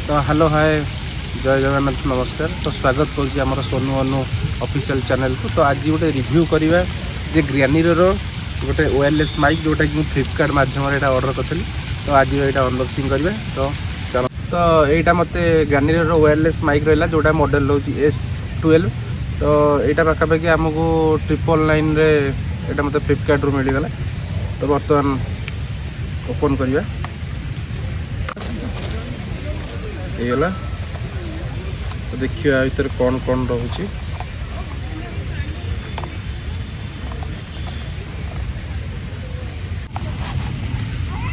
तो hello hi जय जगन्नाथ नमस्कार। तो स्वागत करुँच आम सोनू अनु ऑफिशियल चैनल को। तो आज गोटे रिव्यू करवा जे ग्रानीर गोटे वायरलेस माइक जोटा कि फ्लिपकार्ट माध्यम ऑर्डर करी। तो आज यहाँ अनबॉक्सिंग करवा। तो चलो तो यहाँ मत ग्रानीर वायरलेस माइक रहा जोटा मॉडल हूँ S12। तो यहाँ पाखापाखि आमको 999 मत फ्लिपकार्ट रू मिलगला। तो बर्तमान ओपन करवा येला। तो देखिए भर कौन कौन रोचे।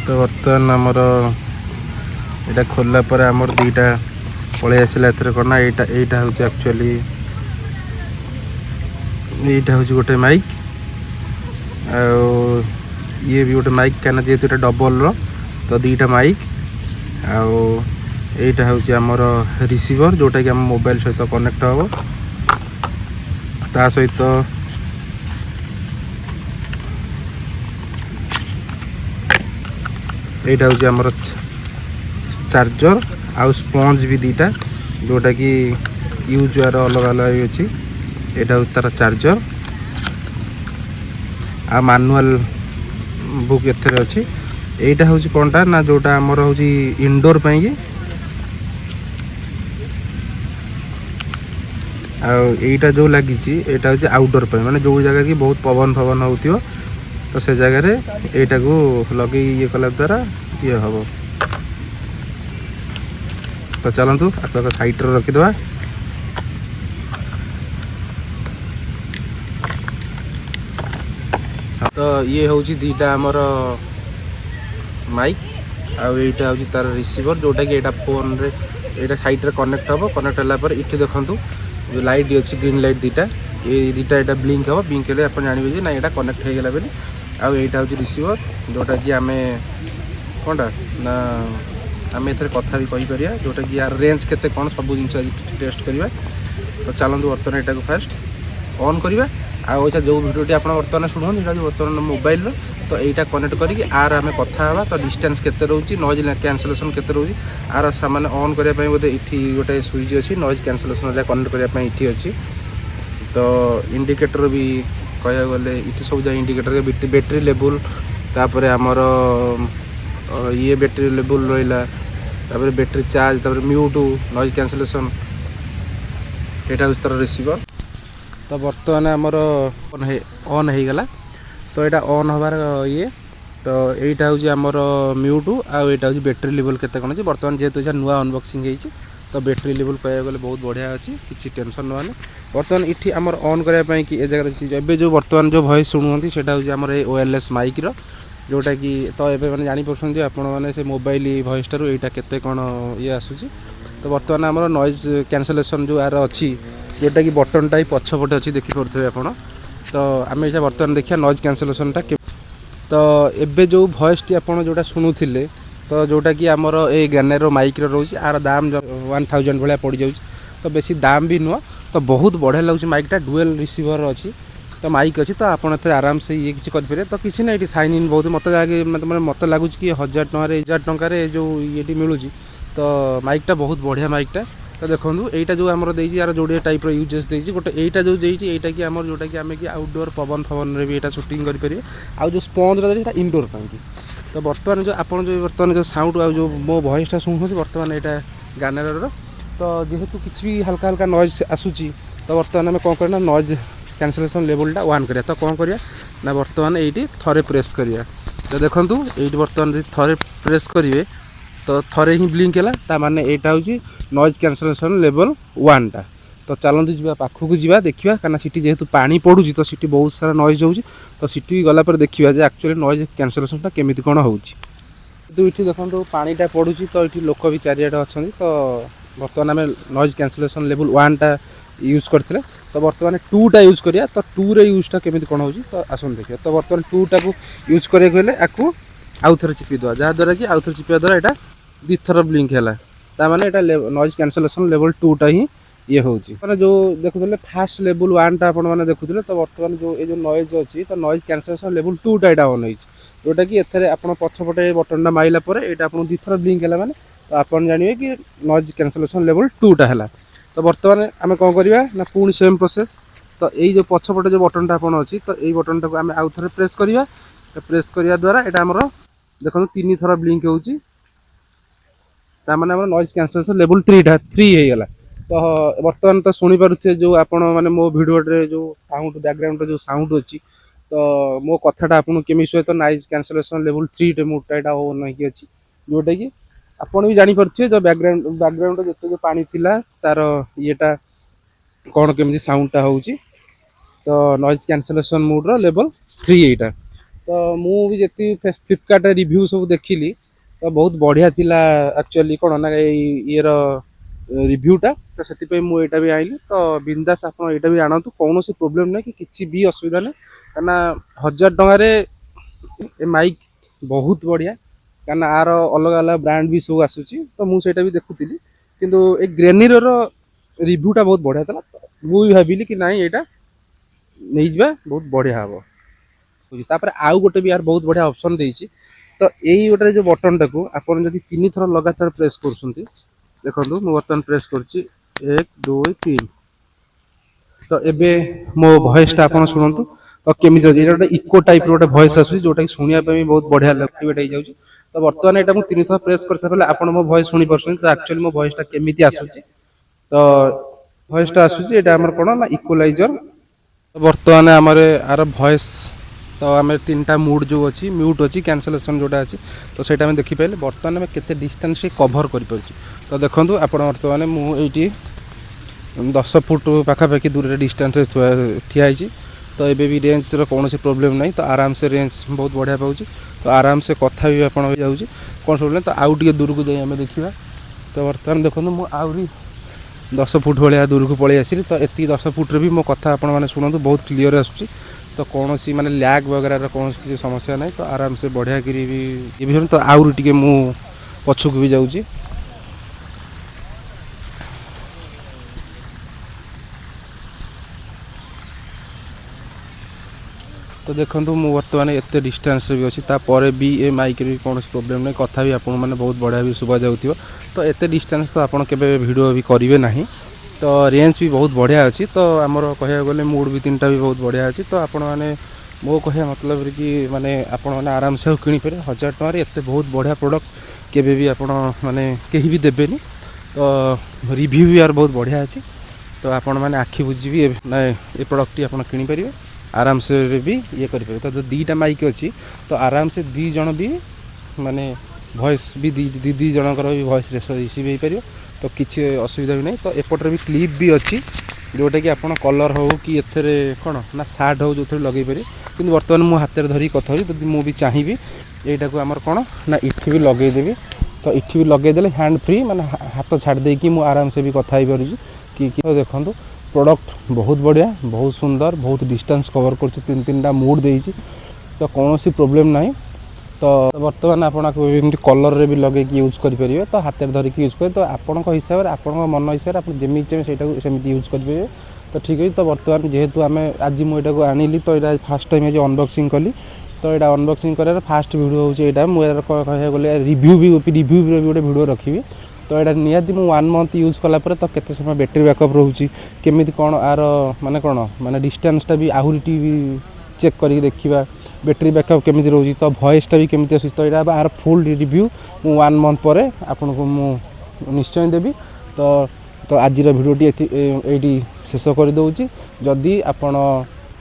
तो बर्तमान आमर यहाँ खोलला पर आमर दुईटा पलि आसला। कौन ना यहाँ हूँ एक्चुअली यहाँ हूँ गोटे माइक ये भी गोटे माइक क्या जेहतु ये डबल तो दुईटा माइक यहाँ हूँ आमर रिसीवर जोटा कि आम मोबाइल सहित कनेक्ट हम ता सहित यहाँ हूँ आमर चार्जर आउ स्पंज भी दुईटा जोटा कि यूज यार अलग अलग अच्छी। यहाँ हूँ तार चार्जर आ मैनुअल बुक एथेर अच्छी। यहाँ हूँ कौनटा ना जोटा आमर हूँ इंडोर पाई आईटा जो लगी यहाँ हूँ आउटडोर पे माने जो जगह की बहुत पवन फवन हो तो से जगह यहाँ को लगे ये कला द्वारा ये हम। तो चलतु आप साइड रखीद। तो ये हूँ दीटा आमर माइक आईटा हूँ तार रिसीवर जोटा कि यहाँ फोन रे यहाँ साइड रे कनेक्ट हम। कनेक्ट होगा इटी देखु जो लाइट अच्छी ग्रीन लाइट दीटा ये दीटा यहाँ ब्लिंक हम। ब्लिंक हेल्ले आप जानवे ना यहाँ कनेक्ट होगा बोली। आईटा हूँ रिसीवर जोटा कि आम कौनटा ना आम एथेर कथा भी कहीपर जोटा कि यार रेंज केते कौन सब जिन टेस्ट करवा। तो चलतु बर्तमान यहाँ फास्ट ऑन करवा। आच्छा जो भिडियोटी आप बर्तमान शुणुन यहाँ बर्तमान मोबाइल तो यहाँ कनेक्ट करके आर आम कथा हाँ। तो डिस्टेंस केते रोची नॉइज कैंसलेशन केते रोची आर सामान ऑन करने बोधे ये गोटे स्विच अच्छी नॉइज कैंसलेशन कनेक्ट करने ये अच्छी। तो इंडिकेटर भी कह गले ये सब जगह इंडिकेटर बैटेरी लेवल तापर आमर ये बैटेरी लेवल रहा battery charge mute noise cancellation यहाँ हूँ तार रिसीवर। तो बर्तमान आमर ऑन हो गला। तो यहाँ ऑन हबार ये तो यहाँ हूँ आमर म्यूट आईटा हूँ बैटेरी लेवल केते कौन अच्छी। बर्तमान जेहेतु यहाँ नुआ अनबॉक्सिंग होती तो बैटेरी लेवल कह गले बहुत बढ़िया अच्छी किसी टेंशन ना। बर्तमान इटी आमर ऑन करने कि ए जगह एवं जो बर्तमान जो वॉइस शुणुंट से आमर वायरलेस माइक जोटा कि तो ये मैंने जापर आपने से मोबाइल वॉइस ठार यहाँ केते कौन ये आसूँ। तो बर्तमान आमर नॉइज कैंसलेशन जो यार अच्छी जोटा कि बटनटा ही पछपटे अच्छी देखिपे आप। तो आम ये बर्तमान देखिए नॉइज कैंसलेशनटा। तो एबे जो वॉइस टी आप जोटा शुणुले तो जोटा कि आमर ए ग्रानीर माइक रोचे आर दाम 1000 भाया पड़ जाऊँ। तो बेसी दाम भी नुह तो बहुत बढ़िया लगे माइकटा डुएल रिसीवर अच्छी। तो माइक अच्छी तो आप आराम से ये किसी करेंगे। तो किसी ना ये साइन इन बहुत मत मत लगुच कि 1000 टकर जो ये मिलूँ। तो माइकटा बहुत बढ़िया माइकटा। तो देखो यहाँ जो आमर यार जोड़े टाइप यूजेस देती गोटे यहाँ जो देती यहाँ कि आम जोटा कि आम कि आउटडोर पवन फवन भी यहाँ सुटिंग करेंगे। आउ जो स्पंज रहा इंडोर पाई। तो बर्तमान जो आप बर्तमान जो साउंड आ जो मो वॉइसटा शुणुँ बर्तमान यहाँ ग्रानीर तो जेहेतु किसी भी हल्का हल्का नॉइज आसूँ। तो बर्तमान आम कौन करना नॉइज कैंसलेशन लेवलटा 1 करिया। तो कौन करिया ना बर्तमान ये थरे प्रेस करिया। तो देखो ये बर्तमान थरे प्रेस करेंगे तो थरे ही ब्लिंक है माने यहाँ हूँ नॉइज कैंसलेशन लेवल 1 टा। तो चलते जी पाखक जा देखा कहीं सीटी जेहेतु पानी पड़ू तो सीटी बहुत सारा नॉइज हो। तो सीटी गलापर देखा एक्चुअली नॉइज कैंसलेशनटा केमी कौन हो। तो ये देखो पानीटा पड़ू तो ये लोक भी चारिआडे अच्छा। तो बर्तमान आम नॉइज कैंसलेशन लेवल 1 टा यूज करते। तो बर्तमान 2 टा यूज करिया। तो 2 रे यूजटा केमी कौन हो। तो आसन देखिए। तो बर्तमान 2 टा को यूज करेंगे आपको आउ थे चिपीद जहाँद्वारा कि आउ थे चिपा द्वारा यहाँ 2 थर ब्लिंक है माने यहाँ नॉइज कैंसलेशन लेवल 2 टा ही ये हूँ जो देखुले फास्ट लेवल 1 टा आपने देखुले। तो बर्तमान जो ये नॉइज अच्छी तो नॉइज कैंसलेशन लेवल 2 टा यहाँ ऑन जोटा कि एथेर आप पछपटे बटनटा माइला यहाँ आप 2 थर ब्लिंक है माने तो आप जानवे कि नॉइज कैंसलेशन लेवल 2टा है। तो बर्तमान आम कौन करवा ना पुणी सेम प्रोसेस। तो यही जो पछपटे जो बटनटा आपन अच्छी तो यही बटनटा को आम आउ थे प्रेस करवा। प्रेस करने द्वारा यहाँ आमर देखो 3 थर ब्लिंक होची ताने आम नॉइज कैंसलेशन लेवल 3 होगा। तो बर्तमान तो शुणी पारे जो आपण मैंने मो भिडियो जो साउंड बैकग्राउंड जो साउंड अच्छी तो मो कथाटा आपको केमी सहित नॉइज कैंसलेशन लेवल 3 मोटा यहाँ हो नहीं अच्छी जोटा कि आपड़ भी जानीपे जो बैकग्राउंड जिते जो पानी थिला तार येटा कौन केमी साउंडटा हो तो नॉइज कैंसलेशन मोड्र लेवल 3 यहाँ। तो मुझे फ्लिपकार्ट रिव्यू सब देखिली तो बहुत बढ़िया थिला एक्चुअली कौन ना ये रिव्यूटा। तो से मुझे भी आइली तो बिंदास आप यहाँ भी आणतु कौन प्रोब्लेम ना कि किसी भी असुविधा ना कहना 1000 टकर माइक बहुत बढ़िया कहना आर अलग अलग ब्रांड भी सब आसूची। तो मुझे भी देखुली किंतु ए ग्रेनिर रिव्यूटा बहुत बढ़िया था। मुझे भाविली कि नाई यहाँ नहीं जा बहुत बढ़िया हम तापर आउ गोटे भी यार बहुत बढ़िया ऑप्शन देछि। तो यही गोटे जो बटनटा को आपन जदि 3 थर लगातार प्रेस करछुंती देखो मु बर्तमान प्रेस करछि 1 2 3 तो एबे मो वॉइसटा आपन सुनंतु तो केमी जे गोटे इको टाइप गोटे वॉइस आसुछि जोटा कि सुनिया पे बहुत बढ़िया एक्टिवेट हो जाउछि। तो बर्तमान एटा मु 3 थर प्रेस कर सारले आपन मो वॉइस सुनि परछन। तो एक्चुअली मो वॉइसटा केमिति आसुछि तो वॉइसटा आसुछि एटा हमर कोन ना इक्वलाइजर। तो बर्तमान आमर आर वॉइस तो आम 3टा मूड जो अच्छी म्यूट अच्छी कैंसलेशन जोटा अच्छी तो सहीटा आम देखिपारे बर्तमान आम केते डिस्टेंस कभर कर। तो देखो आप बर्तमान मुझे 10 फुट पाखापाखि दूर डिस्टेंस ठियाई। तो ये भी रेंज कौन प्रोब्लेम ना तो आराम से रेंज बहुत बढ़िया पाँच। तो आराम से कथा भी आप जाऊँगी कौन प्रोब्लेम। तो आउ टे दूर को जाए आम देखा। तो बर्तमान देखो मुझे 10 फुट भाया दूर को पलि आसली। तो ये 10 फुट्रे भी मो कथा आपने शुणु बहुत क्लीयर आसूँ। तो कौन सी माने लैग वगैरह कौन किसी समस्या ना तो आराम से बढ़िया करी भी ये भी। तो आउरी टिके मु पछुक भी जाऊँगी। तो देखो मु बर्तमान एत डिस्टेंस भी अच्छी तापर भी ए माइक भी कौन प्रोब्लेम नहीं कथा भी आप बहुत बढ़िया भी शुभा जाऊँ। तो एत डिस्टेंस तो आपड़ के वीडियो भी करेंगे ना। तो रेंज भी बहुत बढ़िया अच्छी। तो आमर कह गले मूड भी 3टा भी बहुत बढ़िया अच्छी। तो आपण मैंने मो कह मतलब कि माने आपण मैंने आराम से किनीपे 1000 टकर एत बहुत बढ़िया प्रोडक्ट केवे भी आपण मैंने कहीं भी देवेनि। तो रिव्यू भी यार बहुत बढ़िया अच्छी। तो आपण मैंने आखि बुझी भी ना ये प्रोडक्ट आप किनीपर आराम से भी ये करेंगे। तो 2टा माइक अच्छी तो आराम से 2 जन भी माने वॉइस भी दी जनकर भी वॉइस रिसीव हो पार। तो किसी असुविधा भी नहीं। तो एपटर भी क्लिप भी अच्छी जोटा कि आप कलर हो कि एथेरे कौन ना सार्ट हो जो लगे पारे। कि बर्तमान मुझे हाथ में धरिक कथा होती मुझे चाहिए यहाँ को आमर कौन ना इठी भी लगेदेवी। तो इठी भी लगेदे हैंड फ्री माने हाथ छाड़ देकी मु आराम से भी कथा हो पार कि देखो प्रोडक्ट बहुत बढ़िया बहुत सुंदर बहुत डिस्टेंस कवर कर 3टा मूड देती। तो कौन सी प्रोब्लेम ना। तो बर्तमान आपको कलर रे भी लगे यूज करेंगे। तो हाथ में धरिकी यूज करें। तो आपण हिसाब से आपण मन हिसाब से आप जमी चाहिए सेमती यूज करेंगे। तो ठीक है। तो बर्तमान जेहेतु आम आज मुझे आनिली तो यहाँ फास्ट टाइम आज अनबॉक्सिंग कली। तो यहाँ अनबॉक्सिंग कर फास्ट वीडियो होता मुझे कह गले रिव्यू भी गोटे वीडियो रखी। तो यहाँ निहाती मु 1 मंथ यूज कलापर तो केते समय बैटेरी बैकअप रोचे केमी कौन आर माने कौन माने डिस्टेंसटा भी आहरी टी चेक करके देखा बैटेरी बैकअप केमी रोचे। तो वॉइसटा भी केमी आस। तो यहाँ आर फुल रिव्यू मु 1 मंथ पर आपन को मु निश्चय देवी। तो आज भिडियोटी ये शेष करदे। जदि आपण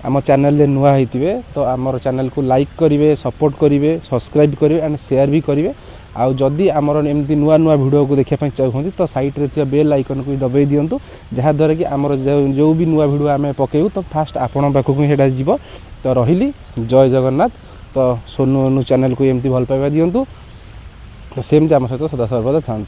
आम चैनल रे नुआ होइतिबे तो आमर चैनल को लाइक करेंगे सपोर्ट करेंगे सब्सक्राइब करेंगे एंड शेयर भी करेंगे। आउ जदि आमर एमती नुआ नुआ वीडियो को देखा चाहते तो साइड रे बेल आइकन को दबाई दिंतु जहाँद्वारा कि आमर जो भी नुआ वीडियो आम पकेबू तो फास्ट आपण पाखक ही जीव। तो रही जय जगन्नाथ। तो सोनू चैनल को एमती भल पाइबा दिंतु। तो सेमती आम सहित सदा सर्वदा था।